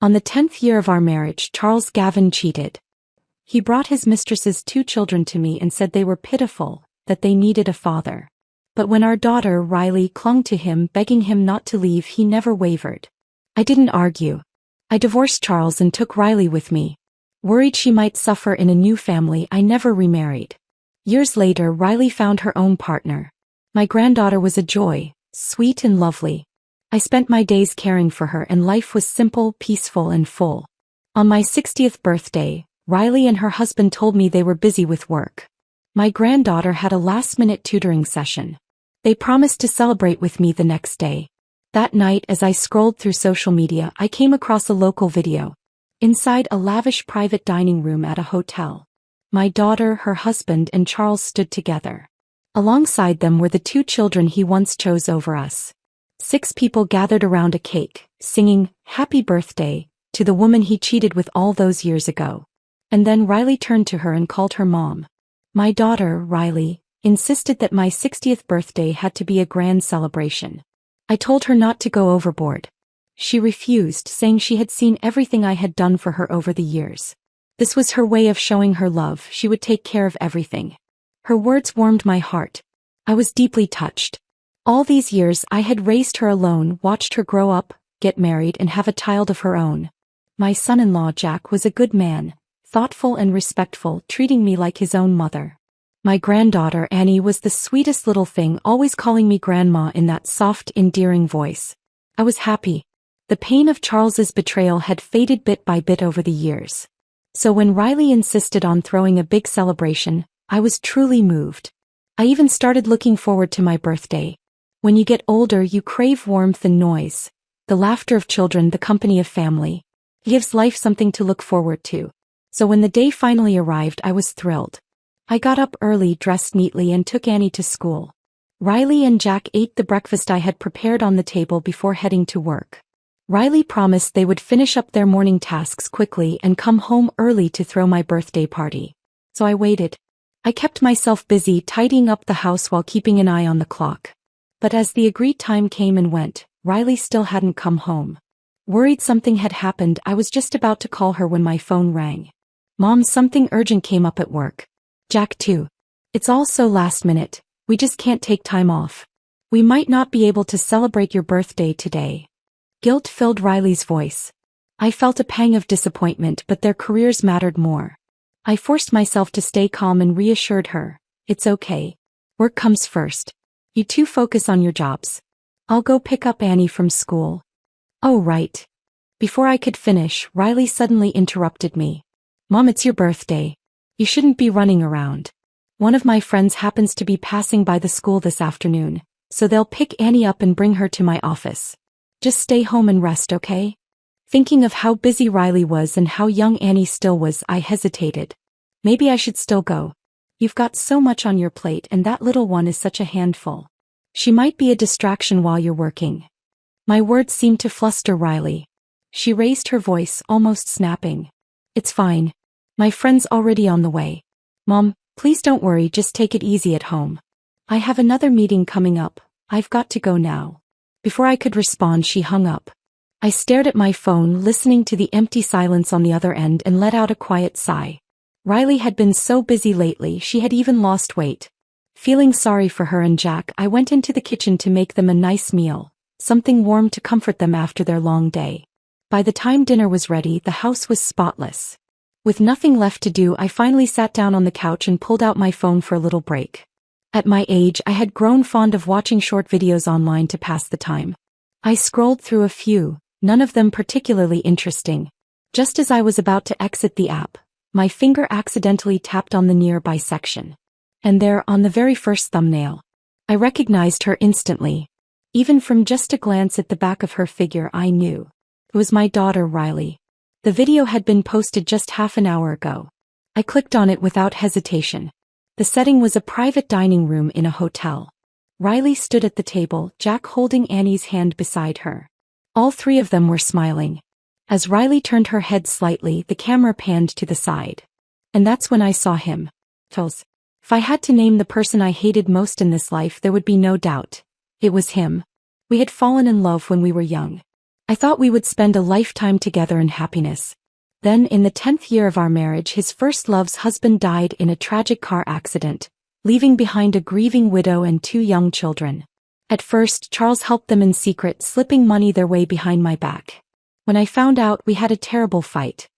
On the 10th year of our marriage, Charles Gavin cheated. He brought his mistress's 2 children to me and said they were pitiful, that they needed a father. But when our daughter, Riley, clung to him, begging him not to leave, he never wavered. I didn't argue. I divorced Charles and took Riley with me. Worried she might suffer in a new family, I never remarried. Years later, Riley found her own partner. My granddaughter was a joy, sweet and lovely. I spent my days caring for her, and life was simple, peaceful and full. On my 60th birthday, Riley and her husband told me they were busy with work. My granddaughter had a last-minute tutoring session. They promised to celebrate with me the next day. That night, as I scrolled through social media, I came across a local video. Inside a lavish private dining room at a hotel. My daughter, her husband and Charles stood together. Alongside them were the 2 children he once chose over us. 6 people gathered around a cake, singing, "Happy Birthday," to the woman he cheated with all those years ago. And then Riley turned to her and called her mom. My daughter, Riley, insisted that my 60th birthday had to be a grand celebration. I told her not to go overboard. She refused, saying she had seen everything I had done for her over the years. This was her way of showing her love. She would take care of everything. Her words warmed my heart. I was deeply touched. All these years I had raised her alone, watched her grow up, get married and have a child of her own. My son-in-law Jack was a good man, thoughtful and respectful, treating me like his own mother. My granddaughter Annie was the sweetest little thing, always calling me grandma in that soft, endearing voice. I was happy. The pain of Charles's betrayal had faded bit by bit over the years. So when Riley insisted on throwing a big celebration, I was truly moved. I even started looking forward to my birthday. When you get older, you crave warmth and noise, the laughter of children, the company of family. It gives life something to look forward to. So when the day finally arrived, I was thrilled. I got up early, dressed neatly and took Annie to school. Riley and Jack ate the breakfast I had prepared on the table before heading to work. Riley promised they would finish up their morning tasks quickly and come home early to throw my birthday party. So I waited. I kept myself busy tidying up the house while keeping an eye on the clock. But as the agreed time came and went, Riley still hadn't come home. Worried something had happened, I was just about to call her when my phone rang. "Mom, something urgent came up at work." "Jack too. It's all so last minute, we just can't take time off. We might not be able to celebrate your birthday today." Guilt filled Riley's voice. I felt a pang of disappointment, but their careers mattered more. I forced myself to stay calm and reassured her, "It's okay. Work comes first. You two focus on your jobs. I'll go pick up Annie from school." "Oh right." Before I could finish, Riley suddenly interrupted me. "Mom, it's your birthday. You shouldn't be running around. One of my friends happens to be passing by the school this afternoon, so they'll pick Annie up and bring her to my office. Just stay home and rest, okay?" Thinking of how busy Riley was and how young Annie still was, I hesitated. "Maybe I should still go. You've got so much on your plate and that little one is such a handful. She might be a distraction while you're working." My words seemed to fluster Riley. She raised her voice, almost snapping. "It's fine. My friend's already on the way. Mom, please don't worry, just take it easy at home. I have another meeting coming up. I've got to go now." Before I could respond, she hung up. I stared at my phone, listening to the empty silence on the other end, and let out a quiet sigh. Riley had been so busy lately, she had even lost weight. Feeling sorry for her and Jack, I went into the kitchen to make them a nice meal, something warm to comfort them after their long day. By the time dinner was ready, the house was spotless. With nothing left to do, I finally sat down on the couch and pulled out my phone for a little break. At my age, I had grown fond of watching short videos online to pass the time. I scrolled through a few, none of them particularly interesting. Just as I was about to exit the app, my finger accidentally tapped on the nearby section. And there, on the very first thumbnail, I recognized her instantly. Even from just a glance at the back of her figure, I knew. It was my daughter, Riley. The video had been posted just half an hour ago. I clicked on it without hesitation. The setting was a private dining room in a hotel. Riley stood at the table, Jack holding Annie's hand beside her. All 3 of them were smiling. As Riley turned her head slightly, the camera panned to the side. And that's when I saw him. If I had to name the person I hated most in this life, there would be no doubt. It was him. We had fallen in love when we were young. I thought we would spend a lifetime together in happiness. Then in the 10th year of our marriage, his first love's husband died in a tragic car accident, leaving behind a grieving widow and 2 young children. At first, Charles helped them in secret, slipping money their way behind my back. When I found out, we had a terrible fight.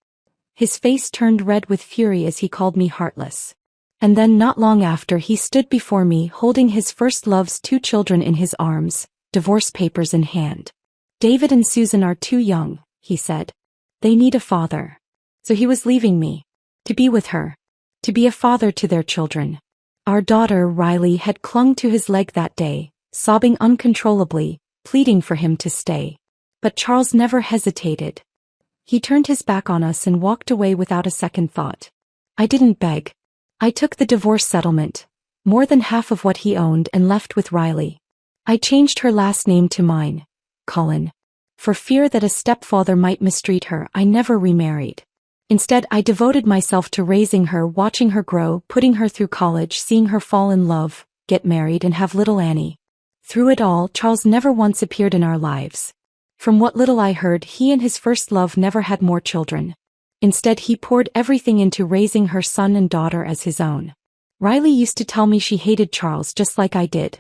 His face turned red with fury as he called me heartless. And then not long after, he stood before me holding his first love's 2 children in his arms, divorce papers in hand. David and Susan are too young, he said. They need a father. So he was leaving me. To be with her. To be a father to their children. Our daughter, Riley, had clung to his leg that day, sobbing uncontrollably, pleading for him to stay. But Charles never hesitated. He turned his back on us and walked away without a second thought. I didn't beg. I took the divorce settlement, more than half of what he owned, and left with Riley. I changed her last name to mine, Cullen. For fear that a stepfather might mistreat her, I never remarried. Instead, I devoted myself to raising her, watching her grow, putting her through college, seeing her fall in love, get married, and have little Annie. Through it all, Charles never once appeared in our lives. From what little I heard, he and his first love never had more children. Instead, he poured everything into raising her son and daughter as his own. Riley used to tell me she hated Charles just like I did.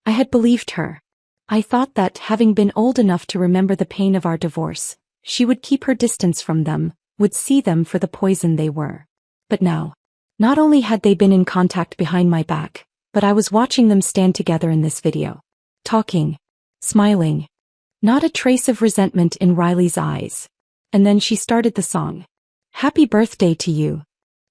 I had believed her. I thought that, having been old enough to remember the pain of our divorce, she would keep her distance from them, would see them for the poison they were. But now, not only had they been in contact behind my back, but I was watching them stand together in this video. Talking. Smiling. Not a trace of resentment in Riley's eyes. And then she started the song. Happy birthday to you.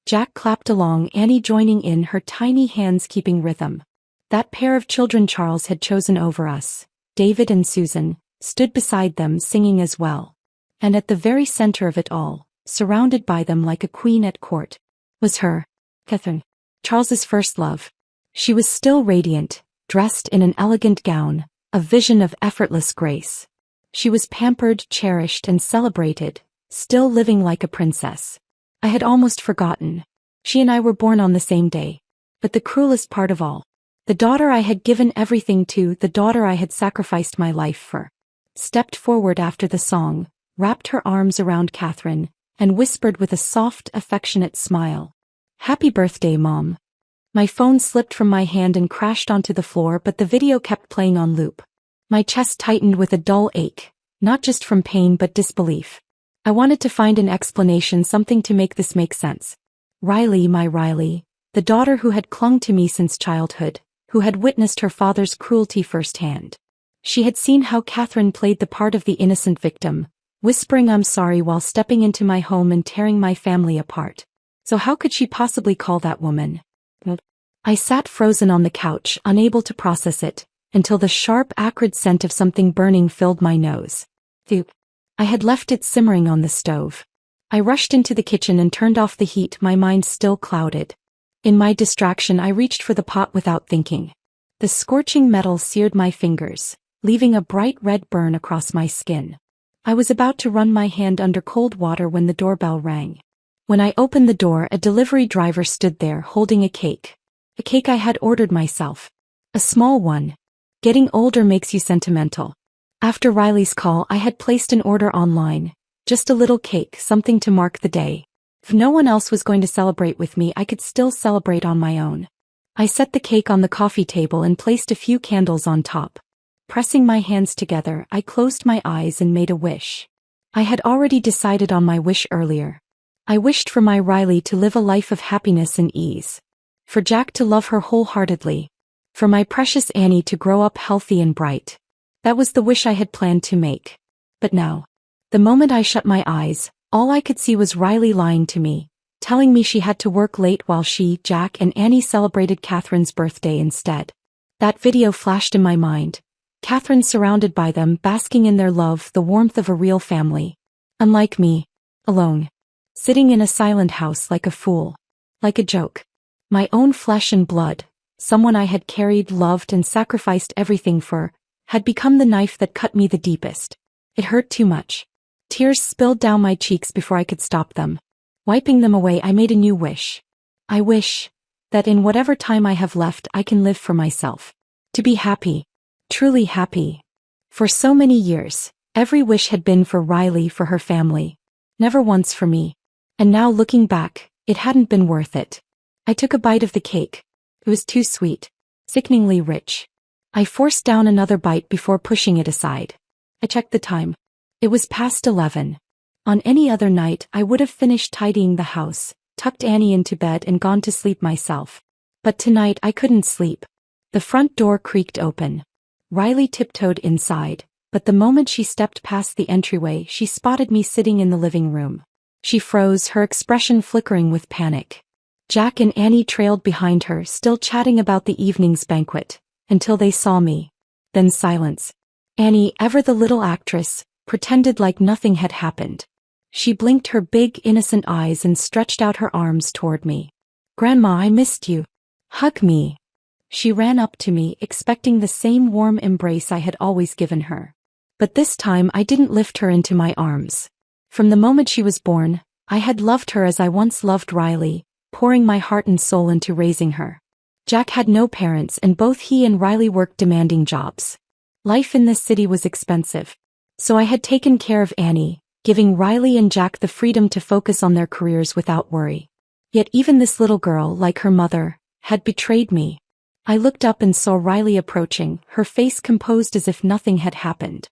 Jack clapped along, Annie joining in, her tiny hands keeping rhythm. That pair of children Charles had chosen over us, David and Susan, stood beside them singing as well. And at the very center of it all, surrounded by them like a queen at court, was her, Catherine, Charles's first love. She was still radiant, dressed in an elegant gown, a vision of effortless grace. She was pampered, cherished, and celebrated, still living like a princess. I had almost forgotten. She and I were born on the same day. But the cruelest part of all, the daughter I had given everything to, the daughter I had sacrificed my life for, stepped forward after the song, wrapped her arms around Catherine, and whispered with a soft, affectionate smile, Happy birthday, Mom. My phone slipped from my hand and crashed onto the floor, but the video kept playing on loop. My chest tightened with a dull ache, not just from pain but disbelief. I wanted to find an explanation, something to make this make sense. Riley, my Riley, the daughter who had clung to me since childhood, who had witnessed her father's cruelty firsthand. She had seen how Catherine played the part of the innocent victim, whispering I'm sorry while stepping into my home and tearing my family apart. So how could she possibly call that woman? I sat frozen on the couch, unable to process it, until the sharp, acrid scent of something burning filled my nose. I had left it simmering on the stove. I rushed into the kitchen and turned off the heat, my mind still clouded. In my distraction, I reached for the pot without thinking. The scorching metal seared my fingers, leaving a bright red burn across my skin. I was about to run my hand under cold water when the doorbell rang. When I opened the door, a delivery driver stood there holding a cake. A cake I had ordered myself. A small one. Getting older makes you sentimental. After Riley's call, I had placed an order online. Just a little cake, something to mark the day. If no one else was going to celebrate with me, I could still celebrate on my own. I set the cake on the coffee table and placed a few candles on top. Pressing my hands together, I closed my eyes and made a wish. I had already decided on my wish earlier. I wished for my Riley to live a life of happiness and ease. For Jack to love her wholeheartedly. For my precious Annie to grow up healthy and bright. That was the wish I had planned to make. But now, the moment I shut my eyes, all I could see was Riley lying to me, telling me she had to work late while she, Jack, and Annie celebrated Catherine's birthday instead. That video flashed in my mind. Catherine surrounded by them, basking in their love, the warmth of a real family. Unlike me. Alone. Sitting in a silent house like a fool. Like a joke. My own flesh and blood, someone I had carried, loved, and sacrificed everything for, had become the knife that cut me the deepest. It hurt too much. Tears spilled down my cheeks before I could stop them. Wiping them away, I made a new wish. I wish that in whatever time I have left, I can live for myself. To be happy. Truly happy. For so many years, Every wish had been for Riley, for her family. Never once for me. And now looking back, it hadn't been worth it. I took a bite of the cake. It was too sweet. Sickeningly rich. I forced down another bite before pushing it aside. I checked the time. It was past 11. On any other night I would have finished tidying the house, tucked Annie into bed and gone to sleep myself. But tonight I couldn't sleep. The front door creaked open. Riley tiptoed inside, but the moment she stepped past the entryway she spotted me sitting in the living room. She froze, her expression flickering with panic. Jack and Annie trailed behind her, still chatting about the evening's banquet, until they saw me. Then silence. Annie, ever the little actress, pretended like nothing had happened. She blinked her big, innocent eyes and stretched out her arms toward me. "Grandma, I missed you. Hug me." She ran up to me, expecting the same warm embrace I had always given her. But this time I didn't lift her into my arms. From the moment she was born, I had loved her as I once loved Riley, pouring my heart and soul into raising her. Jack had no parents and both he and Riley worked demanding jobs. Life in this city was expensive. So I had taken care of Annie, giving Riley and Jack the freedom to focus on their careers without worry. Yet even this little girl, like her mother, had betrayed me. I looked up and saw Riley approaching, her face composed as if nothing had happened.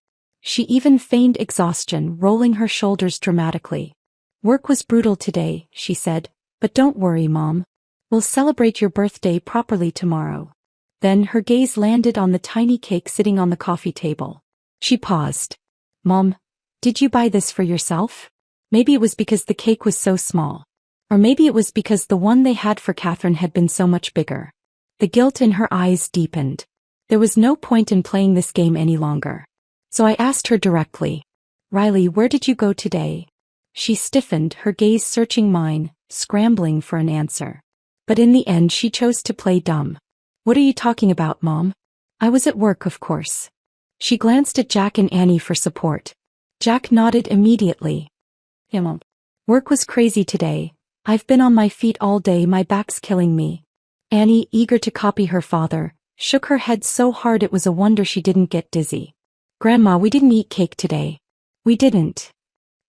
She even feigned exhaustion, rolling her shoulders dramatically. "Work was brutal today," she said, "but don't worry, Mom. We'll celebrate your birthday properly tomorrow." Then her gaze landed on the tiny cake sitting on the coffee table. She paused. "Mom, did you buy this for yourself?" Maybe it was because the cake was so small. Or maybe it was because the one they had for Catherine had been so much bigger. The guilt in her eyes deepened. There was no point in playing this game any longer. So I asked her directly, "Riley, where did you go today?" She stiffened, her gaze searching mine, scrambling for an answer. But in the end she chose to play dumb. "What are you talking about, Mom?" "I was at work, of course." She glanced at Jack and Annie for support. Jack nodded immediately. "Yeah, Mom. Work was crazy today. I've been on my feet all day, my back's killing me." Annie, eager to copy her father, shook her head so hard it was a wonder she didn't get dizzy. "Grandma, we didn't eat cake today." "We didn't."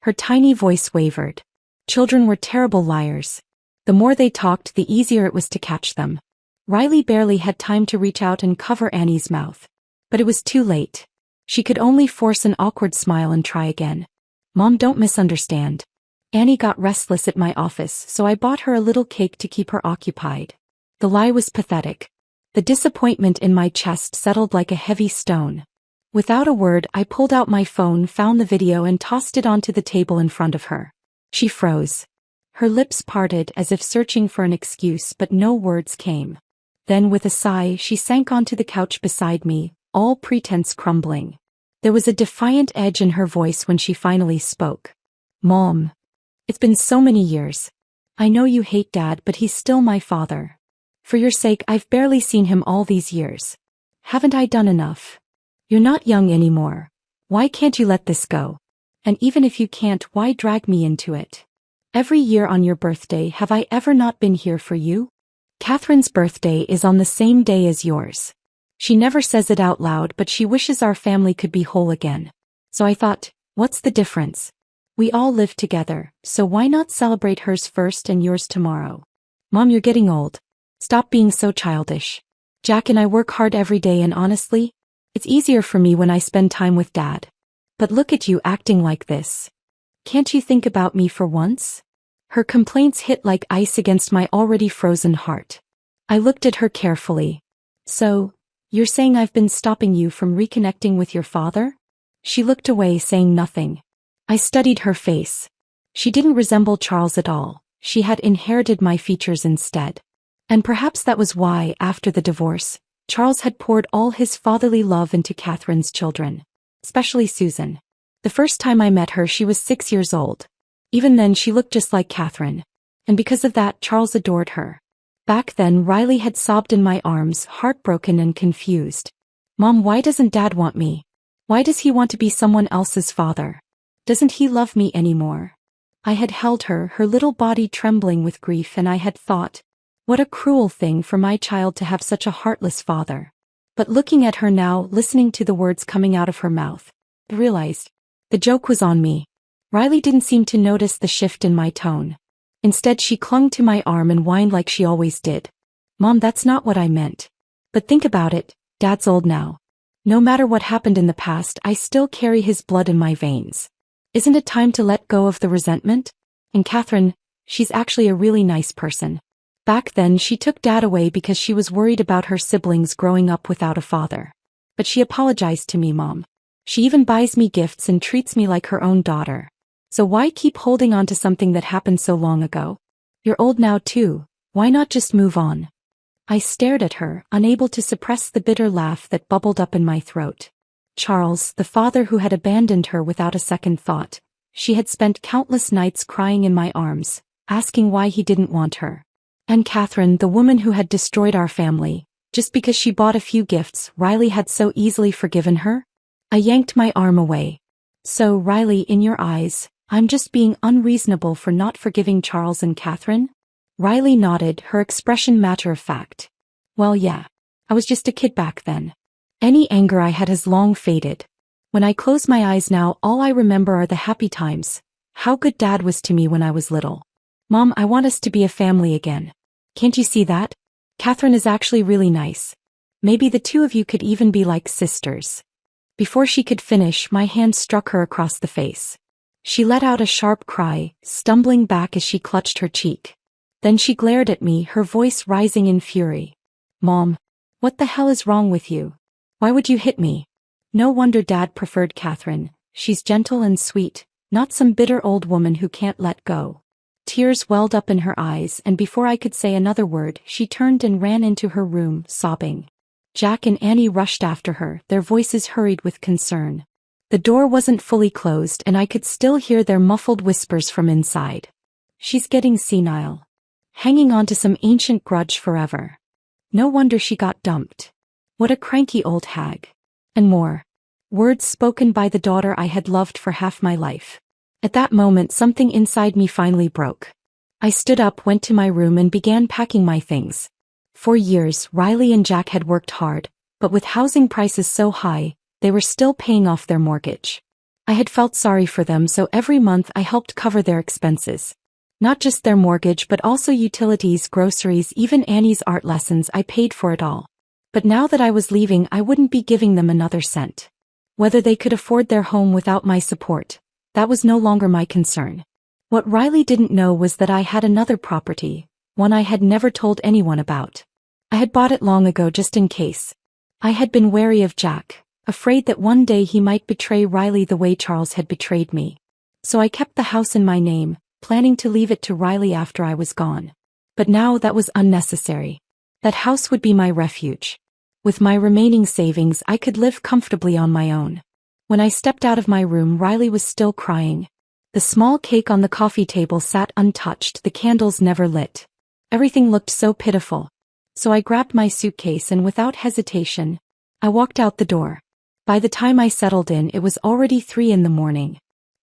Her tiny voice wavered. Children were terrible liars. The more they talked, the easier it was to catch them. Riley barely had time to reach out and cover Annie's mouth. But it was too late. She could only force an awkward smile and try again. "Mom, don't misunderstand. Annie got restless at my office, so I bought her a little cake to keep her occupied." The lie was pathetic. The disappointment in my chest settled like a heavy stone. Without a word, I pulled out my phone, found the video and tossed it onto the table in front of her. She froze. Her lips parted as if searching for an excuse, but no words came. Then with a sigh, she sank onto the couch beside me, all pretense crumbling. There was a defiant edge in her voice when she finally spoke. "Mom, it's been so many years. I know you hate Dad, but he's still my father. For your sake, I've barely seen him all these years. Haven't I done enough? You're not young anymore. Why can't you let this go? And even if you can't, why drag me into it? Every year on your birthday, have I ever not been here for you? Catherine's birthday is on the same day as yours. She never says it out loud, but she wishes our family could be whole again. So I thought, what's the difference? We all live together, so why not celebrate hers first and yours tomorrow? Mom, you're getting old. Stop being so childish. Jack and I work hard every day and honestly, it's easier for me when I spend time with Dad. But look at you acting like this. Can't you think about me for once?" Her complaints hit like ice against my already frozen heart. I looked at her carefully. "So, you're saying I've been stopping you from reconnecting with your father?" She looked away, saying nothing. I studied her face. She didn't resemble Charles at all. She had inherited my features instead. And perhaps that was why, after the divorce, Charles had poured all his fatherly love into Catherine's children, especially Susan. The first time I met her, she was 6 years old. Even then, she looked just like Catherine. And because of that, Charles adored her. Back then, Riley had sobbed in my arms, heartbroken and confused. "Mom, why doesn't Dad want me? Why does he want to be someone else's father? Doesn't he love me anymore?" I had held her, her little body trembling with grief, and I had thought, what a cruel thing for my child to have such a heartless father. But looking at her now, listening to the words coming out of her mouth, I realized, The joke was on me. Riley didn't seem to notice the shift in my tone. Instead, she clung to my arm and whined like she always did. Mom, that's not what I meant. But think about it, Dad's old now. No matter what happened in the past, I still carry his blood in my veins. Isn't it time to let go of the resentment? And Catherine, she's actually a really nice person. Back then, she took Dad away because she was worried about her siblings growing up without a father. But she apologized to me, Mom. She even buys me gifts and treats me like her own daughter. So why keep holding on to something that happened so long ago? You're old now too, why not just move on? I stared at her, unable to suppress the bitter laugh that bubbled up in my throat. Charles, the father who had abandoned her without a second thought. She had spent countless nights crying in my arms, asking why he didn't want her. And Catherine, the woman who had destroyed our family, just because she bought a few gifts Riley had so easily forgiven her? I yanked my arm away. So, Riley, in your eyes, I'm just being unreasonable for not forgiving Charles and Catherine? Riley nodded, her expression matter of fact. Well, yeah. I was just a kid back then. Any anger I had has long faded. When I close my eyes now, all I remember are the happy times. How good Dad was to me when I was little. Mom, I want us to be a family again. Can't you see that? Catherine is actually really nice. Maybe the two of you could even be like sisters. Before she could finish, my hand struck her across the face. She let out a sharp cry, stumbling back as she clutched her cheek. Then she glared at me, her voice rising in fury. Mom, what the hell is wrong with you? Why would you hit me? No wonder Dad preferred Catherine. She's gentle and sweet, not some bitter old woman who can't let go. Tears welled up in her eyes, and before I could say another word, she turned and ran into her room, sobbing. Jack and Annie rushed after her, their voices hurried with concern. The door wasn't fully closed and I could still hear their muffled whispers from inside. She's getting senile. Hanging on to some ancient grudge forever. No wonder she got dumped. What a cranky old hag. And more. Words spoken by the daughter I had loved for half my life. At that moment, something inside me finally broke. I stood up, went to my room and began packing my things. For years, Riley and Jack had worked hard, but with housing prices so high, they were still paying off their mortgage. I had felt sorry for them, so every month I helped cover their expenses. Not just their mortgage but also utilities, groceries, even Annie's art lessons. I paid for it all. But now that I was leaving, I wouldn't be giving them another cent. Whether they could afford their home without my support, that was no longer my concern. What Riley didn't know was that I had another property, one I had never told anyone about. I had bought it long ago just in case. I had been wary of Jack, afraid that one day he might betray Riley the way Charles had betrayed me. So I kept the house in my name, planning to leave it to Riley after I was gone. But now that was unnecessary. That house would be my refuge. With my remaining savings, I could live comfortably on my own. When I stepped out of my room, Riley was still crying. The small cake on the coffee table sat untouched, the candles never lit. Everything looked so pitiful. So I grabbed my suitcase and without hesitation, I walked out the door. By the time I settled in, it was already 3 a.m.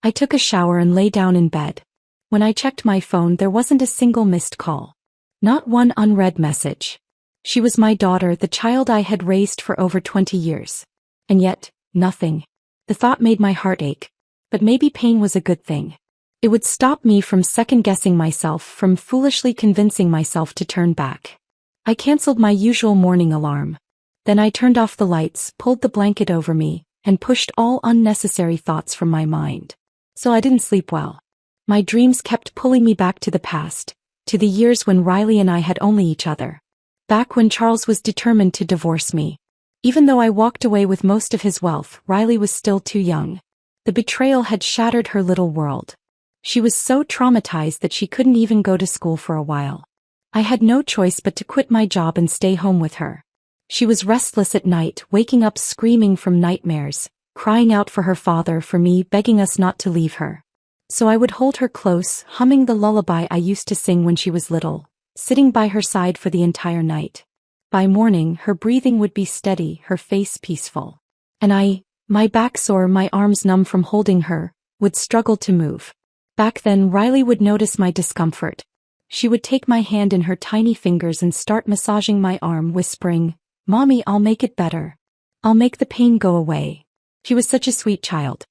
I took a shower and lay down in bed. When I checked my phone, there wasn't a single missed call. Not one unread message. She was my daughter, the child I had raised for over 20 years. And yet, nothing. The thought made my heart ache. But maybe pain was a good thing. It would stop me from second-guessing myself, from foolishly convincing myself to turn back. I canceled my usual morning alarm. Then I turned off the lights, pulled the blanket over me, and pushed all unnecessary thoughts from my mind. So I didn't sleep well. My dreams kept pulling me back to the past, to the years when Riley and I had only each other. Back when Charles was determined to divorce me. Even though I walked away with most of his wealth, Riley was still too young. The betrayal had shattered her little world. She was so traumatized that she couldn't even go to school for a while. I had no choice but to quit my job and stay home with her. She was restless at night, waking up screaming from nightmares, crying out for her father, for me, begging us not to leave her. So I would hold her close, humming the lullaby I used to sing when she was little, sitting by her side for the entire night. By morning, her breathing would be steady, her face peaceful. And my back sore, my arms numb from holding her, would struggle to move. Back then, Riley would notice my discomfort. She would take my hand in her tiny fingers and start massaging my arm, whispering, "Mommy, I'll make it better. I'll make the pain go away." She was such a sweet child.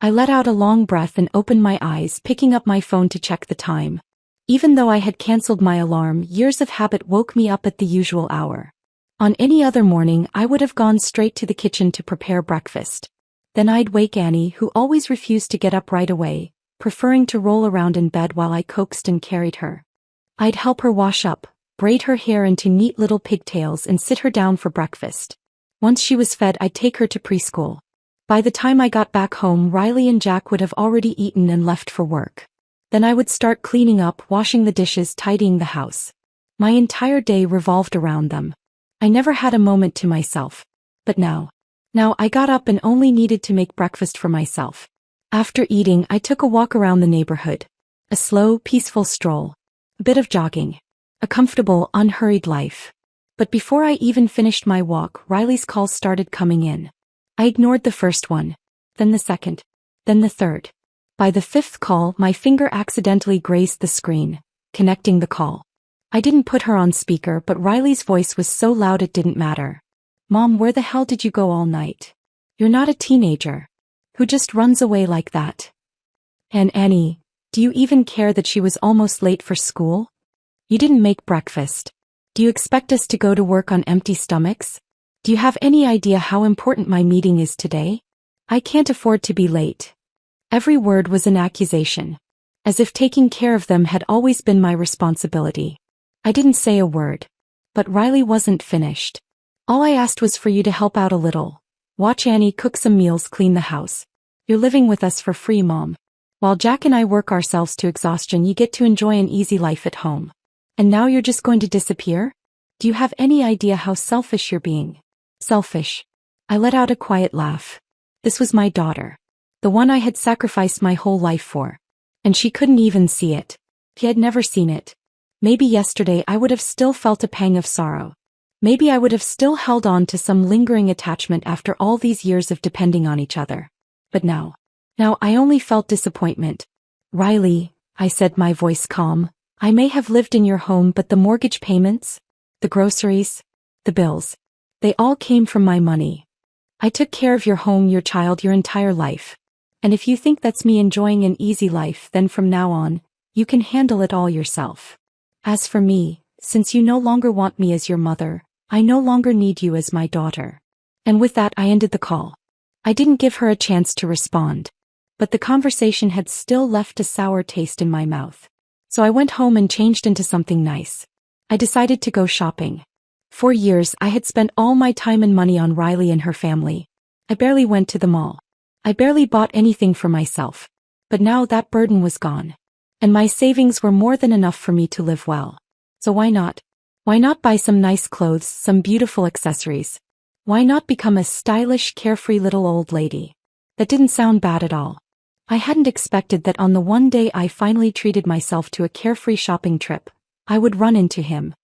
I let out a long breath and opened my eyes, picking up my phone to check the time. Even though I had cancelled my alarm, years of habit woke me up at the usual hour. On any other morning, I would have gone straight to the kitchen to prepare breakfast. Then I'd wake Annie, who always refused to get up right away, preferring to roll around in bed while I coaxed and carried her. I'd help her wash up, braid her hair into neat little pigtails and sit her down for breakfast. Once she was fed, I'd take her to preschool. By the time I got back home, Riley and Jack would have already eaten and left for work. Then I would start cleaning up, washing the dishes, tidying the house. My entire day revolved around them. I never had a moment to myself. But now I got up and only needed to make breakfast for myself. After eating, I took a walk around the neighborhood. A slow, peaceful stroll. A bit of jogging. A comfortable, unhurried life. But before I even finished my walk, Riley's calls started coming in. I ignored the first one, then the second, then the third. By the fifth call, my finger accidentally grazed the screen, connecting the call. I didn't put her on speaker, but Riley's voice was so loud it didn't matter. "Mom, where the hell did you go all night? You're not a teenager who just runs away like that. And Annie, do you even care that she was almost late for school? You didn't make breakfast. Do you expect us to go to work on empty stomachs? Do you have any idea how important my meeting is today? I can't afford to be late." Every word was an accusation. As if taking care of them had always been my responsibility. I didn't say a word. But Riley wasn't finished. "All I asked was for you to help out a little. Watch Annie cook some meals, clean the house. You're living with us for free, Mom. While Jack and I work ourselves to exhaustion, you get to enjoy an easy life at home. And now you're just going to disappear? Do you have any idea how selfish you're being?" Selfish. I let out a quiet laugh. This was my daughter. The one I had sacrificed my whole life for. And she couldn't even see it. She had never seen it. Maybe yesterday I would have still felt a pang of sorrow. Maybe I would have still held on to some lingering attachment after all these years of depending on each other. But now I only felt disappointment. "Riley," I said, my voice calm, "I may have lived in your home, but the mortgage payments, the groceries, the bills, they all came from my money. I took care of your home, your child, your entire life. And if you think that's me enjoying an easy life, then from now on, you can handle it all yourself. As for me, since you no longer want me as your mother, I no longer need you as my daughter." And with that I ended the call. I didn't give her a chance to respond. But the conversation had still left a sour taste in my mouth. So I went home and changed into something nice. I decided to go shopping. For years I had spent all my time and money on Riley and her family. I barely went to the mall. I barely bought anything for myself. But now that burden was gone. And my savings were more than enough for me to live well. So why not? Why not buy some nice clothes, some beautiful accessories? Why not become a stylish, carefree little old lady? That didn't sound bad at all. I hadn't expected that on the one day I finally treated myself to a carefree shopping trip, I would run into him.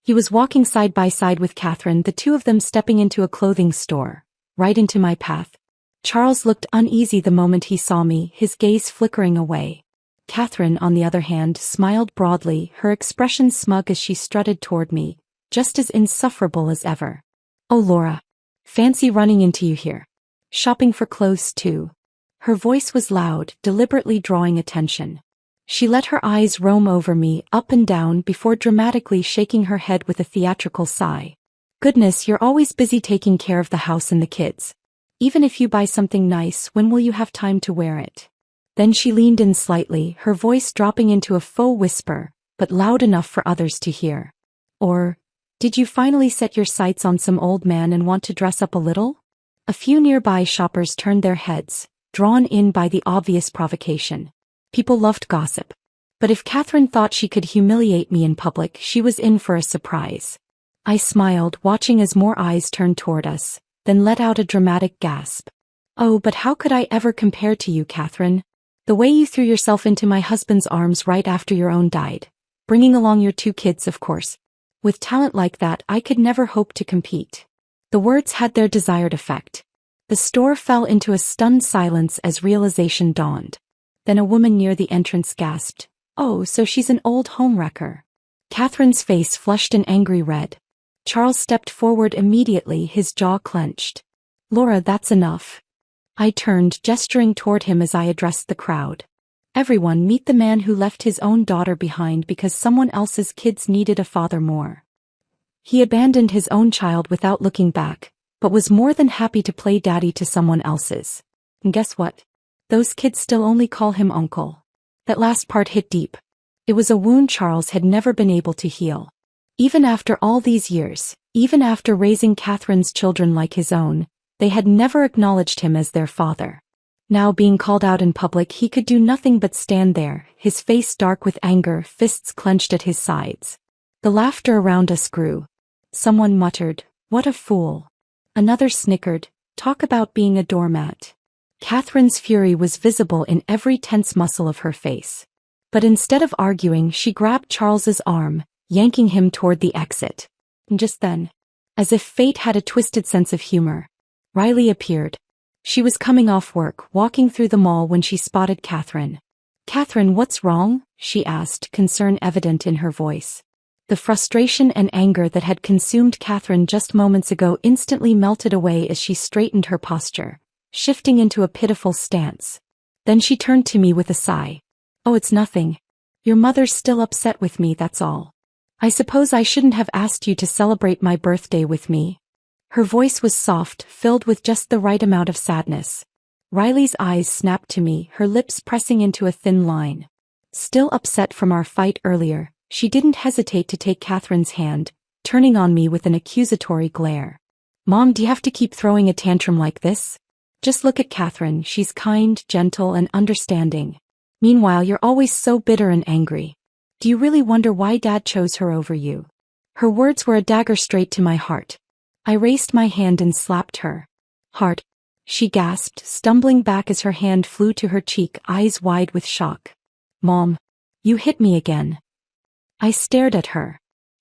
He was walking side by side with Catherine, the two of them stepping into a clothing store, right into my path. Charles looked uneasy the moment he saw me, his gaze flickering away. Catherine, on the other hand, smiled broadly, her expression smug as she strutted toward me, just as insufferable as ever. "Oh, Laura. Fancy running into you here. Shopping for clothes too." Her voice was loud, deliberately drawing attention. She let her eyes roam over me, up and down, before dramatically shaking her head with a theatrical sigh. "Goodness, you're always busy taking care of the house and the kids. Even if you buy something nice, when will you have time to wear it?" Then she leaned in slightly, her voice dropping into a faux whisper, but loud enough for others to hear. "Or, did you finally set your sights on some old man and want to dress up a little?" A few nearby shoppers turned their heads, drawn in by the obvious provocation. People loved gossip. But if Catherine thought she could humiliate me in public, she was in for a surprise. I smiled, watching as more eyes turned toward us, then let out a dramatic gasp. "Oh, but how could I ever compare to you, Catherine? The way you threw yourself into my husband's arms right after your own died. Bringing along your 2 kids, of course. With talent like that, I could never hope to compete." The words had their desired effect. The store fell into a stunned silence as realization dawned. Then a woman near the entrance gasped, "Oh, so she's an old homewrecker." Catherine's face flushed an angry red. Charles stepped forward immediately, his jaw clenched. "Laura, that's enough. I turned, gesturing toward him as I addressed the crowd. Everyone, meet the man who left his own daughter behind because someone else's kids needed a father more. He abandoned his own child without looking back, but was more than happy to play daddy to someone else's. And guess what? Those kids still only call him uncle. That last part hit deep. It was a wound Charles had never been able to heal. Even after all these years, even after raising Catherine's children like his own, they had never acknowledged him as their father. Now being called out in public, he could do nothing but stand there, his face dark with anger, fists clenched at his sides. The laughter around us grew. Someone muttered, "What a fool." Another snickered, "Talk about being a doormat." Catherine's fury was visible in every tense muscle of her face. But instead of arguing, she grabbed Charles's arm, yanking him toward the exit. And just then, as if fate had a twisted sense of humor, Riley appeared. She was coming off work, walking through the mall when she spotted Catherine. "Catherine, what's wrong?" she asked, concern evident in her voice. The frustration and anger that had consumed Catherine just moments ago instantly melted away as she straightened her posture, shifting into a pitiful stance. Then she turned to me with a sigh. "Oh, it's nothing. Your mother's still upset with me, that's all. I suppose I shouldn't have asked you to celebrate my birthday with me." Her voice was soft, filled with just the right amount of sadness. Riley's eyes snapped to me, her lips pressing into a thin line. Still upset from our fight earlier, she didn't hesitate to take Catherine's hand, turning on me with an accusatory glare. "Mom, do you have to keep throwing a tantrum like this? Just look at Catherine, she's kind, gentle, and understanding. Meanwhile, you're always so bitter and angry. Do you really wonder why Dad chose her over you?" Her words were a dagger straight to my heart. I raised my hand and slapped her. "Hard," she gasped, stumbling back as her hand flew to her cheek, eyes wide with shock. "Mom, you hit me again." I stared at her.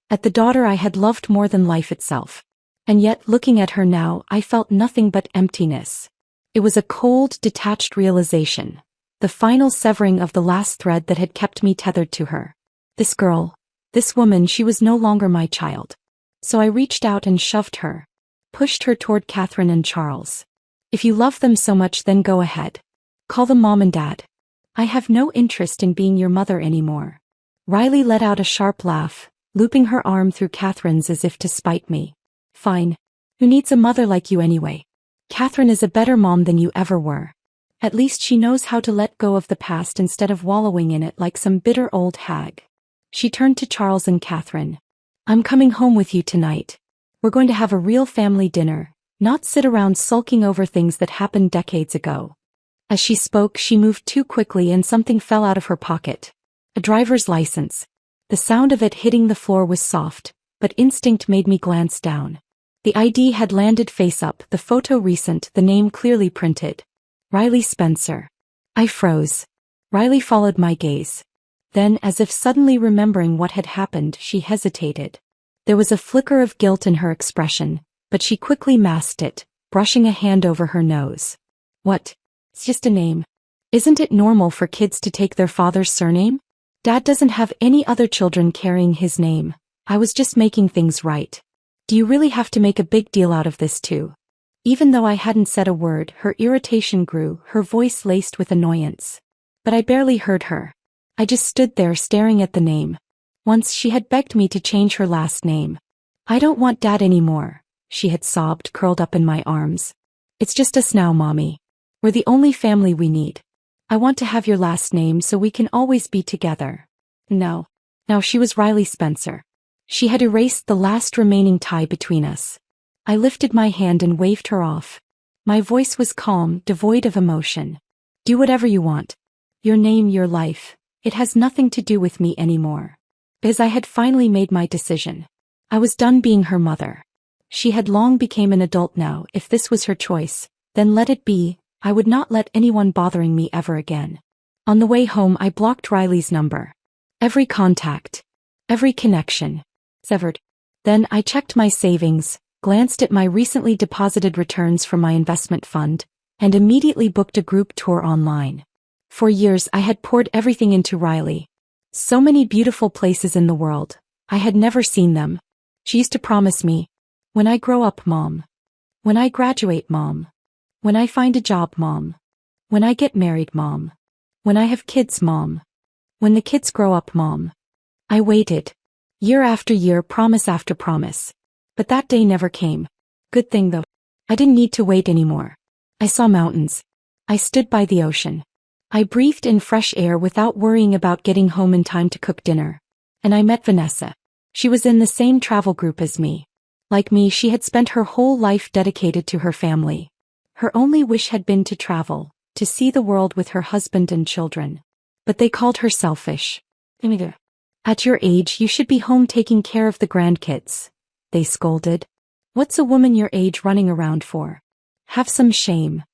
At the daughter I had loved more than life itself. And yet, looking at her now, I felt nothing but emptiness. It was a cold, detached realization. The final severing of the last thread that had kept me tethered to her. This girl, this woman, she was no longer my child. So I reached out and shoved her. Pushed her toward Catherine and Charles. "If you love them so much, then go ahead. Call them Mom and Dad. I have no interest in being your mother anymore." Riley let out a sharp laugh, looping her arm through Catherine's as if to spite me. "Fine. Who needs a mother like you anyway? Catherine is a better mom than you ever were. At least she knows how to let go of the past instead of wallowing in it like some bitter old hag." She turned to Charles and Catherine. "I'm coming home with you tonight. We're going to have a real family dinner, not sit around sulking over things that happened decades ago." As she spoke, she moved too quickly and something fell out of her pocket. A driver's license. The sound of it hitting the floor was soft, but instinct made me glance down. The ID had landed face up, the photo recent, the name clearly printed. Riley Spencer. I froze. Riley followed my gaze. Then, as if suddenly remembering what had happened, she hesitated. There was a flicker of guilt in her expression, but she quickly masked it, brushing a hand over her nose. "What? It's just a name. Isn't it normal for kids to take their father's surname? Dad doesn't have any other children carrying his name. I was just making things right. Do you really have to make a big deal out of this too?" Even though I hadn't said a word, her irritation grew, her voice laced with annoyance. But I barely heard her. I just stood there staring at the name. Once she had begged me to change her last name. "I don't want Dad anymore," she had sobbed, curled up in my arms. "It's just us now, Mommy. We're the only family we need. I want to have your last name so we can always be together." No. Now she was Riley Spencer. She had erased the last remaining tie between us. I lifted my hand and waved her off. My voice was calm, devoid of emotion. "Do whatever you want. Your name, your life. It has nothing to do with me anymore." As I had finally made my decision. I was done being her mother. She had long become an adult now. If this was her choice, then let it be. I would not let anyone bothering me ever again. On the way home, I blocked Riley's number. Every contact. Every connection. Severed. Then I checked my savings, glanced at my recently deposited returns from my investment fund, and immediately booked a group tour online. For years I had poured everything into Riley. So many beautiful places in the world. I had never seen them. She used to promise me, "When I grow up, Mom. When I graduate, Mom. When I find a job, Mom. When I get married, Mom. When I have kids, Mom. When the kids grow up, Mom. I waited. Year after year, promise after promise. But that day never came. Good thing though. I didn't need to wait anymore. I saw mountains. I stood by the ocean. I breathed in fresh air without worrying about getting home in time to cook dinner. And I met Vanessa. She was in the same travel group as me. Like me, she had spent her whole life dedicated to her family. Her only wish had been to travel, to see the world with her husband and children. But they called her selfish. At your age, you should be home taking care of the grandkids, they scolded. What's a woman your age running around for? Have some shame.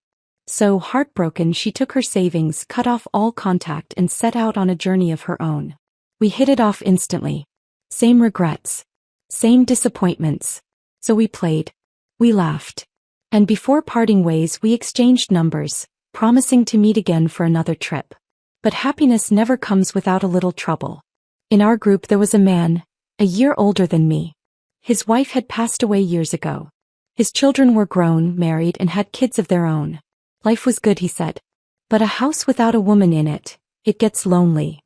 So, heartbroken, she took her savings, cut off all contact, and set out on a journey of her own. We hit it off instantly. Same regrets. Same disappointments. So we played. We laughed. And before parting ways, we exchanged numbers, promising to meet again for another trip. But happiness never comes without a little trouble. In our group there was a man, a year older than me. His wife had passed away years ago. His children were grown, married, and had kids of their own. Life was good, he said. But a house without a woman in it, it gets lonely.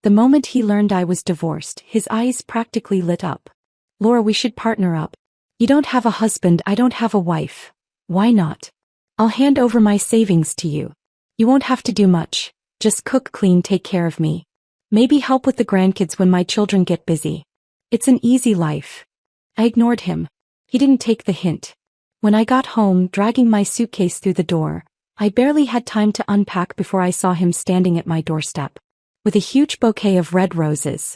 The moment he learned I was divorced, his eyes practically lit up. Laura, we should partner up. You don't have a husband, I don't have a wife. Why not? I'll hand over my savings to you. You won't have to do much. Just cook, clean, take care of me. Maybe help with the grandkids when my children get busy. It's an easy life. I ignored him. He didn't take the hint. When I got home, dragging my suitcase through the door, I barely had time to unpack before I saw him standing at my doorstep, with a huge bouquet of red roses.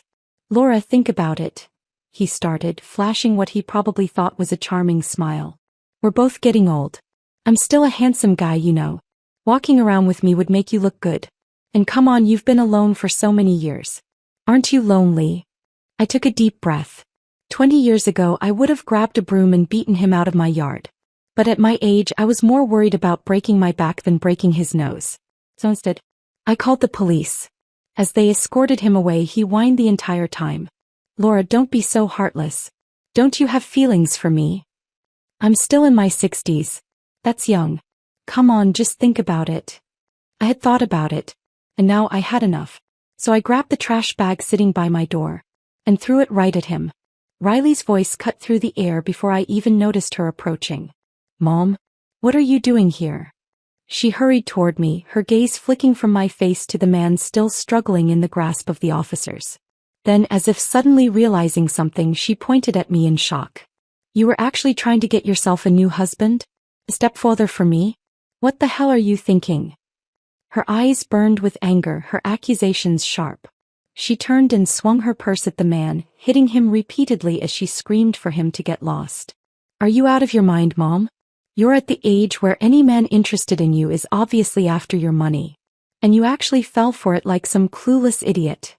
Laura, think about it, he started, flashing what he probably thought was a charming smile. We're both getting old. I'm still a handsome guy, you know. Walking around with me would make you look good. And come on, you've been alone for so many years. Aren't you lonely? I took a deep breath. 20 years ago, I would have grabbed a broom and beaten him out of my yard. But at my age, I was more worried about breaking my back than breaking his nose. So instead, I called the police. As they escorted him away, he whined the entire time. Laura, don't be so heartless. Don't you have feelings for me? I'm still in my 60s. That's young. Come on, just think about it. I had thought about it, and now I had enough. So I grabbed the trash bag sitting by my door and threw it right at him. Riley's voice cut through the air before I even noticed her approaching. Mom, what are you doing here? She hurried toward me, her gaze flicking from my face to the man still struggling in the grasp of the officers. Then, as if suddenly realizing something, she pointed at me in shock. You were actually trying to get yourself a new husband? A stepfather for me? What the hell are you thinking? Her eyes burned with anger, her accusations sharp. She turned and swung her purse at the man, hitting him repeatedly as she screamed for him to get lost. Are you out of your mind, Mom? You're at the age where any man interested in you is obviously after your money. And you actually fell for it like some clueless idiot.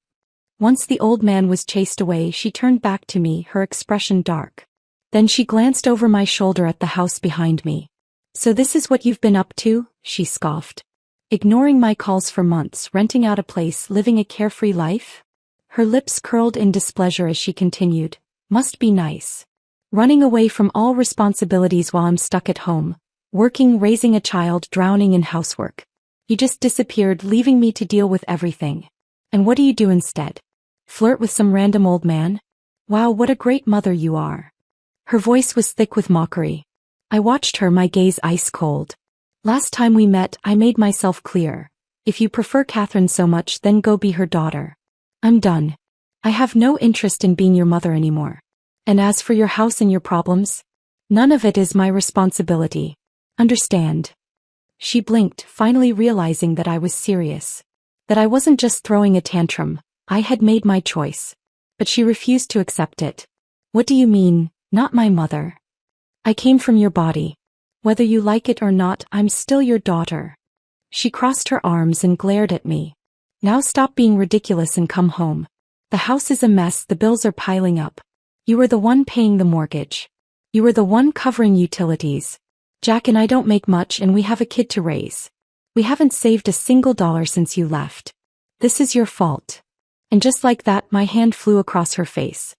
Once the old man was chased away, she turned back to me, her expression dark. Then she glanced over my shoulder at the house behind me. So this is what you've been up to? She scoffed. Ignoring my calls for months, renting out a place, living a carefree life? Her lips curled in displeasure as she continued. Must be nice. Running away from all responsibilities while I'm stuck at home. Working, raising a child, drowning in housework. You just disappeared, leaving me to deal with everything. And what do you do instead? Flirt with some random old man? Wow, what a great mother you are. Her voice was thick with mockery. I watched her, my gaze ice cold. Last time we met, I made myself clear. If you prefer Catherine so much, then go be her daughter. I'm done. I have no interest in being your mother anymore. And as for your house and your problems, none of it is my responsibility. Understand? She blinked, finally realizing that I was serious. That I wasn't just throwing a tantrum. I had made my choice. But she refused to accept it. What do you mean, not my mother? I came from your body. Whether you like it or not, I'm still your daughter. She crossed her arms and glared at me. Now stop being ridiculous and come home. The house is a mess, the bills are piling up. You were the one paying the mortgage. You were the one covering utilities. Jack and I don't make much and we have a kid to raise. We haven't saved a single dollar since you left. This is your fault. And just like that, my hand flew across her face.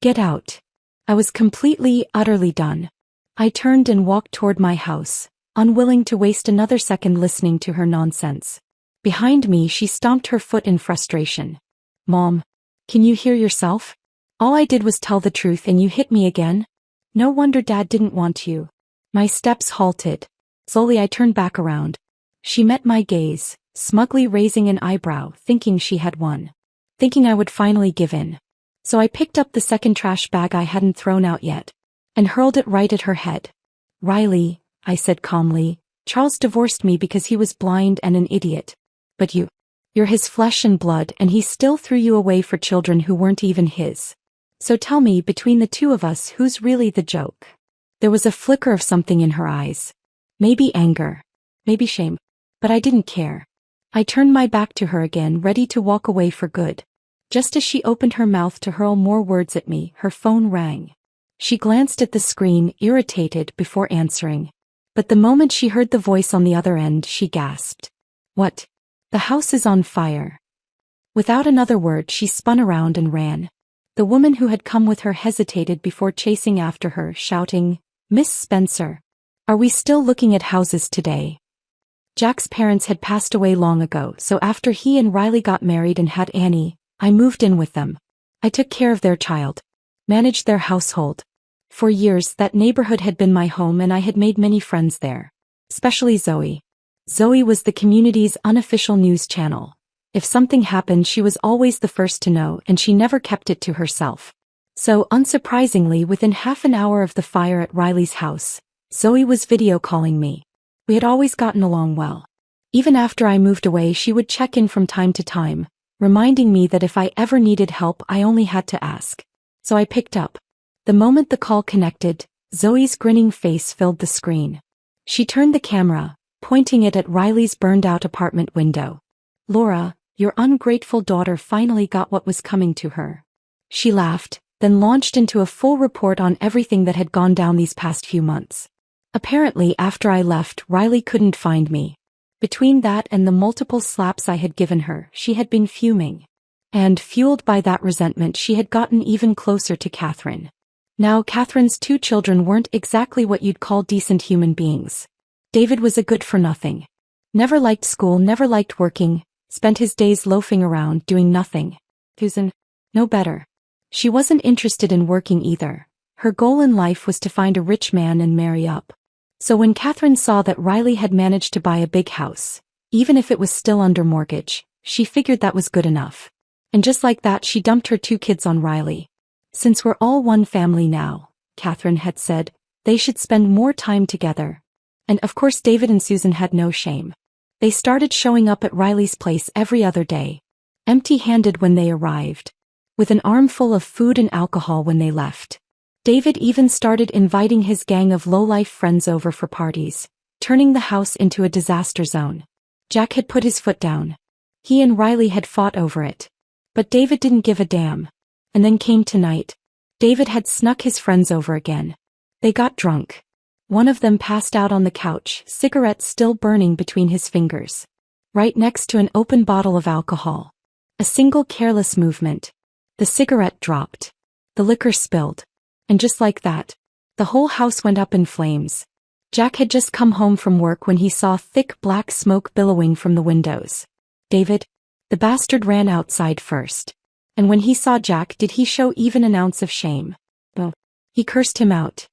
Get out. I was completely, utterly done. I turned and walked toward my house, unwilling to waste another second listening to her nonsense. Behind me, she stomped her foot in frustration. Mom, can you hear yourself? All I did was tell the truth and you hit me again? No wonder Dad didn't want you. My steps halted. Slowly I turned back around. She met my gaze, smugly raising an eyebrow, thinking she had won. Thinking I would finally give in. So I picked up the second trash bag I hadn't thrown out yet, and hurled it right at her head. Riley, I said calmly, Charles divorced me because he was blind and an idiot. But you're his flesh and blood, and he still threw you away for children who weren't even his. So tell me, between the two of us, who's really the joke? There was a flicker of something in her eyes. Maybe anger. Maybe shame. But I didn't care. I turned my back to her again, ready to walk away for good. Just as she opened her mouth to hurl more words at me, her phone rang. She glanced at the screen, irritated, before answering. But the moment she heard the voice on the other end, she gasped. What? The house is on fire. Without another word, she spun around and ran. The woman who had come with her hesitated before chasing after her, shouting, Miss Spencer, are we still looking at houses today? Jack's parents had passed away long ago, so after he and Riley got married and had Annie, I moved in with them. I took care of their child, managed their household. For years, that neighborhood had been my home and I had made many friends there. Especially Zoe. Zoe was the community's unofficial news channel. If something happened, she was always the first to know, and she never kept it to herself. So, unsurprisingly, within half an hour of the fire at Riley's house, Zoe was video calling me. We had always gotten along well. Even after I moved away, she would check in from time to time, reminding me that if I ever needed help, I only had to ask. So I picked up. The moment the call connected, Zoe's grinning face filled the screen. She turned the camera, pointing it at Riley's burned-out apartment window. Laura, your ungrateful daughter finally got what was coming to her. She laughed, then launched into a full report on everything that had gone down these past few months. Apparently, after I left, Riley couldn't find me. Between that and the multiple slaps I had given her, she had been fuming. And, fueled by that resentment, she had gotten even closer to Catherine. Now, Catherine's two children weren't exactly what you'd call decent human beings. David was a good-for-nothing. Never liked school, never liked working, spent his days loafing around, doing nothing. Susan, no better. She wasn't interested in working either. Her goal in life was to find a rich man and marry up. So when Catherine saw that Riley had managed to buy a big house, even if it was still under mortgage, she figured that was good enough. And just like that, she dumped her two kids on Riley. Since we're all one family now, Catherine had said, they should spend more time together. And of course David and Susan had no shame. They started showing up at Riley's place every other day, empty-handed when they arrived, with an armful of food and alcohol when they left. David even started inviting his gang of low-life friends over for parties, turning the house into a disaster zone. Jack had put his foot down. He and Riley had fought over it. But David didn't give a damn. And then came tonight. David had snuck his friends over again. They got drunk. One of them passed out on the couch, cigarette still burning between his fingers. Right next to an open bottle of alcohol. A single careless movement. The cigarette dropped. The liquor spilled. And just like that, the whole house went up in flames. Jack had just come home from work when he saw thick black smoke billowing from the windows. David, the bastard, ran outside first. And when he saw Jack, did he show even an ounce of shame? No. He cursed him out.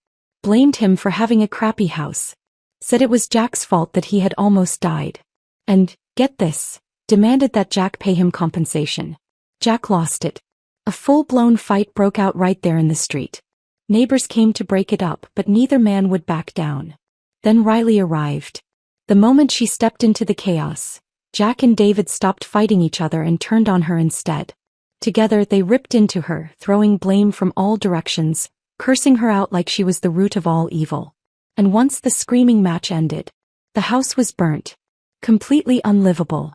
Blamed him for having a crappy house. Said it was Jack's fault that he had almost died. And, get this, demanded that Jack pay him compensation. Jack lost it. A full-blown fight broke out right there in the street. Neighbors came to break it up, but neither man would back down. Then Riley arrived. The moment she stepped into the chaos, Jack and David stopped fighting each other and turned on her instead. Together they ripped into her, throwing blame from all directions, cursing her out like she was the root of all evil. And once the screaming match ended, the house was burnt. Completely unlivable.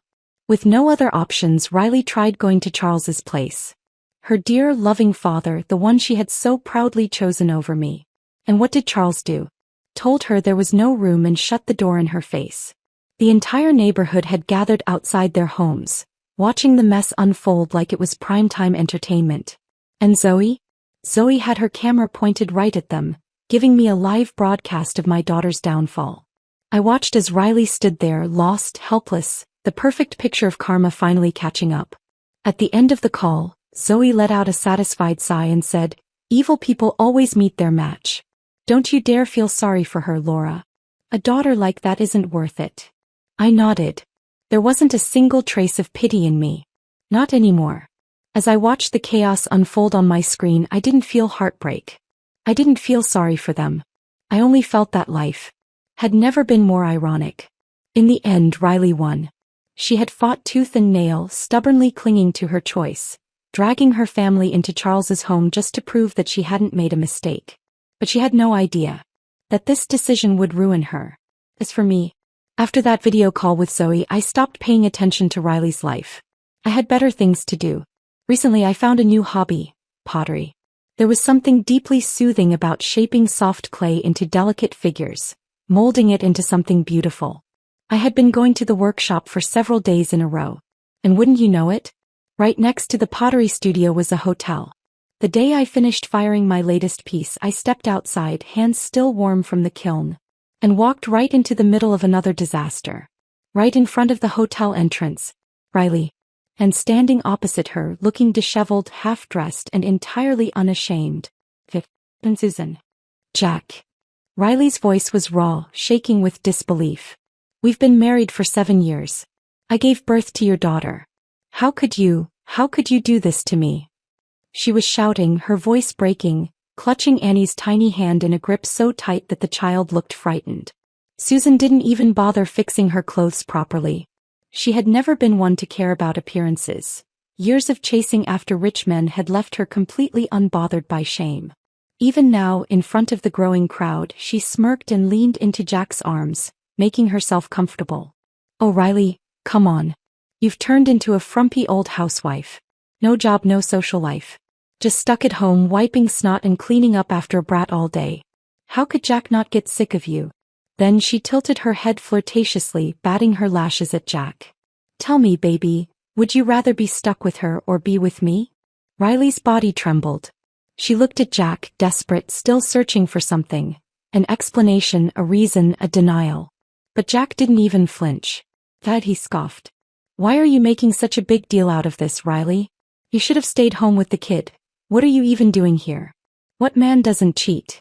With no other options, Riley tried going to Charles's place. Her dear, loving father, the one she had so proudly chosen over me. And what did Charles do? Told her there was no room and shut the door in her face. The entire neighborhood had gathered outside their homes, watching the mess unfold like it was primetime entertainment. And Zoe? Zoe had her camera pointed right at them, giving me a live broadcast of my daughter's downfall. I watched as Riley stood there, lost, helpless, the perfect picture of karma finally catching up. At the end of the call, Zoe let out a satisfied sigh and said, "Evil people always meet their match. Don't you dare feel sorry for her, Laura. A daughter like that isn't worth it." I nodded. There wasn't a single trace of pity in me. Not anymore. As I watched the chaos unfold on my screen, I didn't feel heartbreak. I didn't feel sorry for them. I only felt that life had never been more ironic. In the end, Riley won. She had fought tooth and nail, stubbornly clinging to her choice, dragging her family into Charles's home just to prove that she hadn't made a mistake. But she had no idea that this decision would ruin her. As for me, after that video call with Zoe, I stopped paying attention to Riley's life. I had better things to do. Recently I found a new hobby, pottery. There was something deeply soothing about shaping soft clay into delicate figures, molding it into something beautiful. I had been going to the workshop for several days in a row. And wouldn't you know it? Right next to the pottery studio was a hotel. The day I finished firing my latest piece, I stepped outside, hands still warm from the kiln, and walked right into the middle of another disaster. Right in front of the hotel entrance, Riley. And standing opposite her, looking disheveled, half-dressed, and entirely unashamed, and Susan. "Jack." Riley's voice was raw, shaking with disbelief. "We've been married for 7 years. I gave birth to your daughter. How could you do this to me?" She was shouting, her voice breaking, clutching Annie's tiny hand in a grip so tight that the child looked frightened. Susan didn't even bother fixing her clothes properly. She had never been one to care about appearances. Years of chasing after rich men had left her completely unbothered by shame. Even now, in front of the growing crowd, she smirked and leaned into Jack's arms, making herself comfortable. "Oh, Riley, come on. You've turned into a frumpy old housewife. No job, no social life. Just stuck at home wiping snot and cleaning up after a brat all day. How could Jack not get sick of you?" Then she tilted her head flirtatiously, batting her lashes at Jack. "Tell me, baby, would you rather be stuck with her or be with me?" Riley's body trembled. She looked at Jack, desperate, still searching for something. An explanation, a reason, a denial. But Jack didn't even flinch. "Dad," he scoffed. "Why are you making such a big deal out of this, Riley? You should have stayed home with the kid. What are you even doing here? What man doesn't cheat?"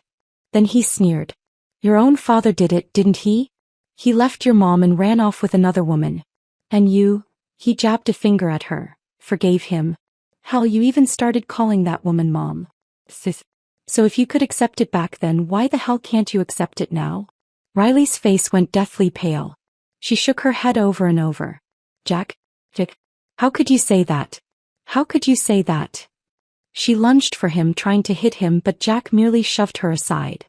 Then he sneered. "Your own father did it, didn't he? He left your mom and ran off with another woman. And you," he jabbed a finger at her, "forgave him. Hell, you even started calling that woman mom. Sis. So if you could accept it back then, why the hell can't you accept it now?" Riley's face went deathly pale. She shook her head over and over. Jack, how could you say that? How could you say that?" She lunged for him, trying to hit him, but Jack merely shoved her aside.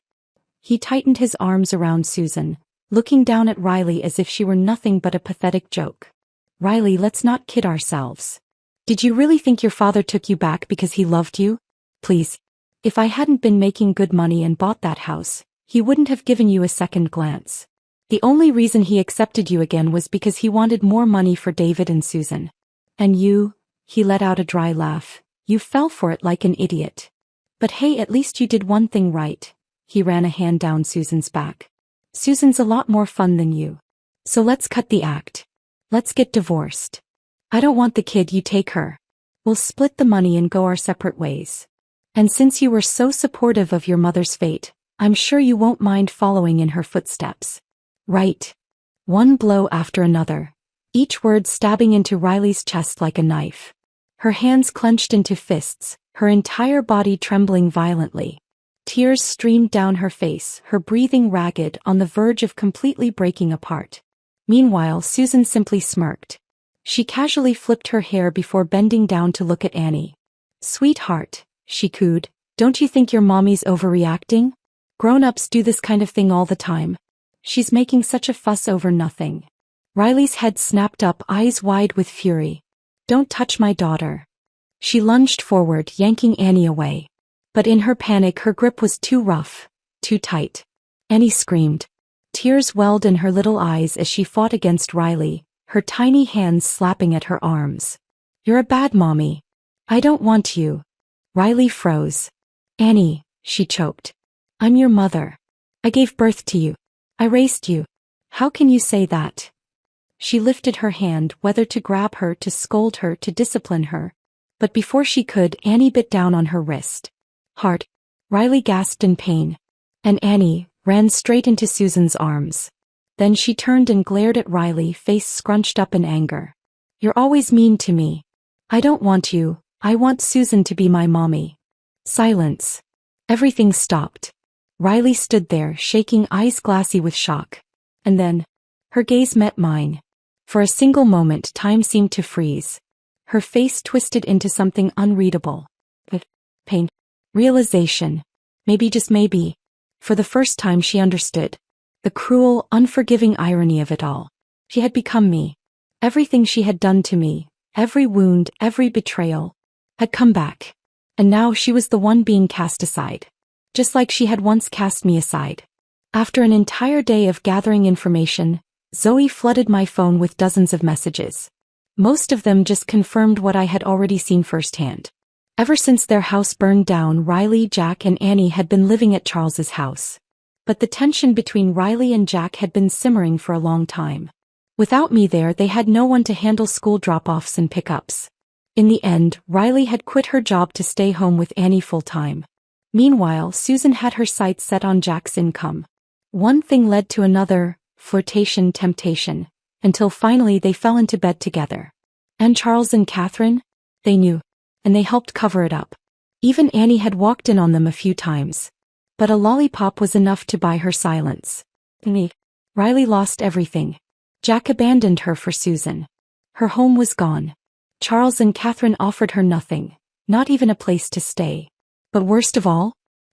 He tightened his arms around Susan, looking down at Riley as if she were nothing but a pathetic joke. "Riley, let's not kid ourselves. Did you really think your father took you back because he loved you? Please. If I hadn't been making good money and bought that house, he wouldn't have given you a second glance. The only reason he accepted you again was because he wanted more money for David and Susan. And you," he let out a dry laugh, "you fell for it like an idiot. But hey, at least you did one thing right." He ran a hand down Susan's back. "Susan's a lot more fun than you. So let's cut the act. Let's get divorced. I don't want the kid, you take her. We'll split the money and go our separate ways. And since you were so supportive of your mother's fate, I'm sure you won't mind following in her footsteps. Right?" One blow after another, each word stabbing into Riley's chest like a knife. Her hands clenched into fists, her entire body trembling violently. Tears streamed down her face, her breathing ragged, on the verge of completely breaking apart. Meanwhile, Susan simply smirked. She casually flipped her hair before bending down to look at Annie. "Sweetheart," she cooed, "don't you think your mommy's overreacting? Grown-ups do this kind of thing all the time. She's making such a fuss over nothing." Riley's head snapped up, eyes wide with fury. "Don't touch my daughter." She lunged forward, yanking Annie away. But in her panic, her grip was too rough, too tight. Annie screamed. Tears welled in her little eyes as she fought against Riley, her tiny hands slapping at her arms. "You're a bad mommy. I don't want you." Riley froze. "Annie," she choked. "I'm your mother. I gave birth to you. I raised you. How can you say that? She lifted her hand, whether to grab her, to scold her, to discipline her. But before she could, Annie bit down on her wrist. Hard. Riley gasped in pain. And Annie ran straight into Susan's arms. Then she turned and glared at Riley, face scrunched up in anger. You're always mean to me. I don't want you. I want Susan to be my mommy. Silence. Everything stopped. Riley stood there, shaking, eyes glassy with shock. And then, her gaze met mine. For a single moment, time seemed to freeze. Her face twisted into something unreadable. Pain. Realization. Maybe, just maybe. For the first time she understood. The cruel, unforgiving irony of it all. She had become me. Everything she had done to me, every wound, every betrayal, had come back. And now she was the one being cast aside. Just like she had once cast me aside. After an entire day of gathering information, Zoe flooded my phone with dozens of messages. Most of them just confirmed what I had already seen firsthand. Ever since their house burned down, Riley, Jack, and Annie had been living at Charles's house. But the tension between Riley and Jack had been simmering for a long time. Without me there, they had no one to handle school drop-offs and pickups. In the end, Riley had quit her job to stay home with Annie full-time. Meanwhile, Susan had her sights set on Jack's income. One thing led to another, flirtation, temptation, until finally they fell into bed together. And Charles and Catherine? They knew. And they helped cover it up. Even Annie had walked in on them a few times. But a lollipop was enough to buy her silence. Riley lost everything. Jack abandoned her for Susan. Her home was gone. Charles and Catherine offered her nothing, not even a place to stay. But worst of all,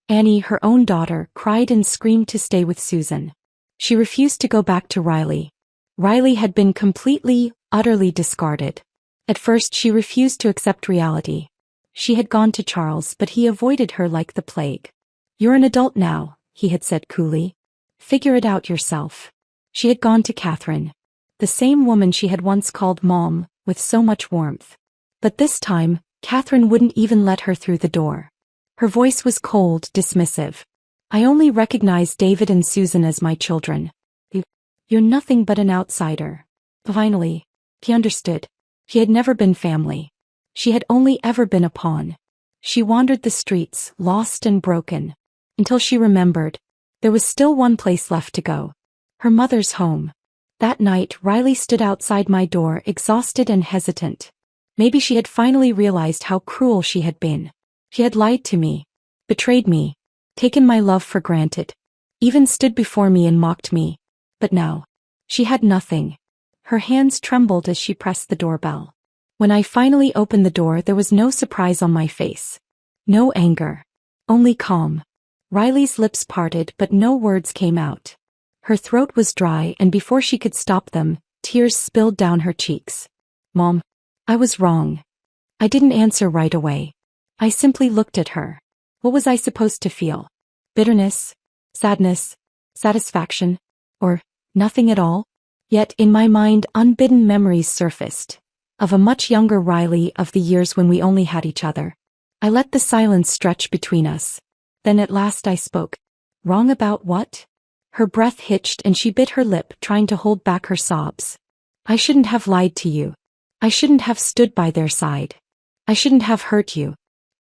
Annie, her own daughter, cried and screamed to stay with Susan. She refused to go back to Riley. Riley had been completely, utterly discarded. At first she refused to accept reality. She had gone to Charles, but he avoided her like the plague. You're an adult now, he had said coolly. Figure it out yourself. She had gone to Catherine. The same woman she had once called Mom, with so much warmth. But this time, Catherine wouldn't even let her through the door. Her voice was cold, dismissive. I only recognize David and Susan as my children. You're nothing but an outsider. Finally, he understood. She had never been family. She had only ever been a pawn. She wandered the streets, lost and broken, until she remembered. There was still one place left to go. Her mother's home. That night, Riley stood outside my door, exhausted and hesitant. Maybe she had finally realized how cruel she had been. She had lied to me, betrayed me, taken my love for granted, even stood before me and mocked me. But now, she had nothing. Her hands trembled as she pressed the doorbell. When I finally opened the door, there was no surprise on my face. No anger. Only calm. Riley's lips parted, but no words came out. Her throat was dry, and before she could stop them, tears spilled down her cheeks. Mom, I was wrong. I didn't answer right away. I simply looked at her. What was I supposed to feel? Bitterness? Sadness? Satisfaction? Or nothing at all? Yet in my mind unbidden memories surfaced. Of a much younger Riley, of the years when we only had each other. I let the silence stretch between us. Then at last I spoke. Wrong about what? Her breath hitched and she bit her lip, trying to hold back her sobs. I shouldn't have lied to you. I shouldn't have stood by their side. I shouldn't have hurt you.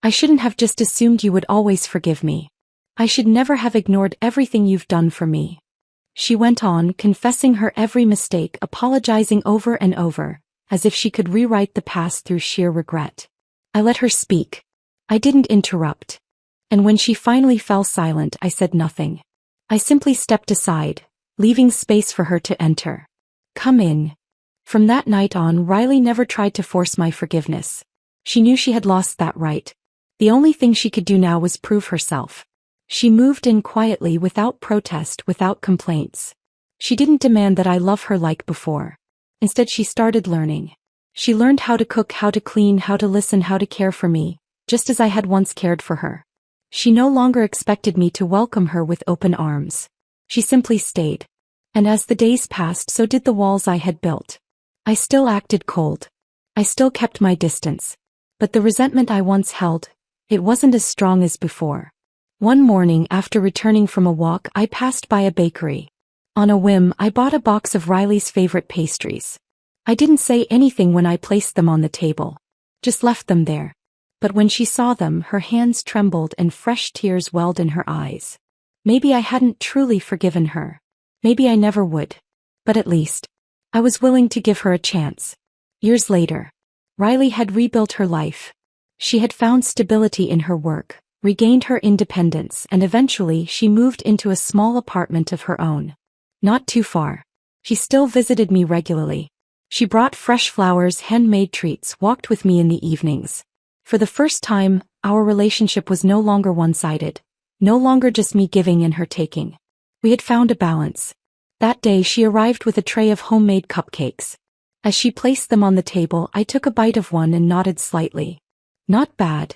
I shouldn't have just assumed you would always forgive me. I should never have ignored everything you've done for me. She went on, confessing her every mistake, apologizing over and over, as if she could rewrite the past through sheer regret. I let her speak. I didn't interrupt. And when she finally fell silent, I said nothing. I simply stepped aside, leaving space for her to enter. Come in. From that night on, Riley never tried to force my forgiveness. She knew she had lost that right. The only thing she could do now was prove herself. She moved in quietly, without protest, without complaints. She didn't demand that I love her like before. Instead, she started learning. She learned how to cook, how to clean, how to listen, how to care for me, just as I had once cared for her. She no longer expected me to welcome her with open arms. She simply stayed. And as the days passed, so did the walls I had built. I still acted cold. I still kept my distance. But the resentment I once held, it wasn't as strong as before. One morning after returning from a walk, I passed by a bakery. On a whim, I bought a box of Riley's favorite pastries. I didn't say anything when I placed them on the table. Just left them there. But when she saw them, her hands trembled and fresh tears welled in her eyes. Maybe I hadn't truly forgiven her. Maybe I never would. But at least, I was willing to give her a chance. Years later, Riley had rebuilt her life. She had found stability in her work, regained her independence, and eventually she moved into a small apartment of her own. Not too far. She still visited me regularly. She brought fresh flowers, handmade treats, walked with me in the evenings. For the first time, our relationship was no longer one-sided. No longer just me giving and her taking. We had found a balance. That day she arrived with a tray of homemade cupcakes. As she placed them on the table, I took a bite of one and nodded slightly. Not bad.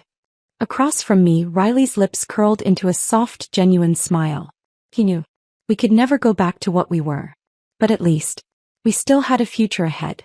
Across from me, Riley's lips curled into a soft, genuine smile. He knew. We could never go back to what we were. But at least, we still had a future ahead.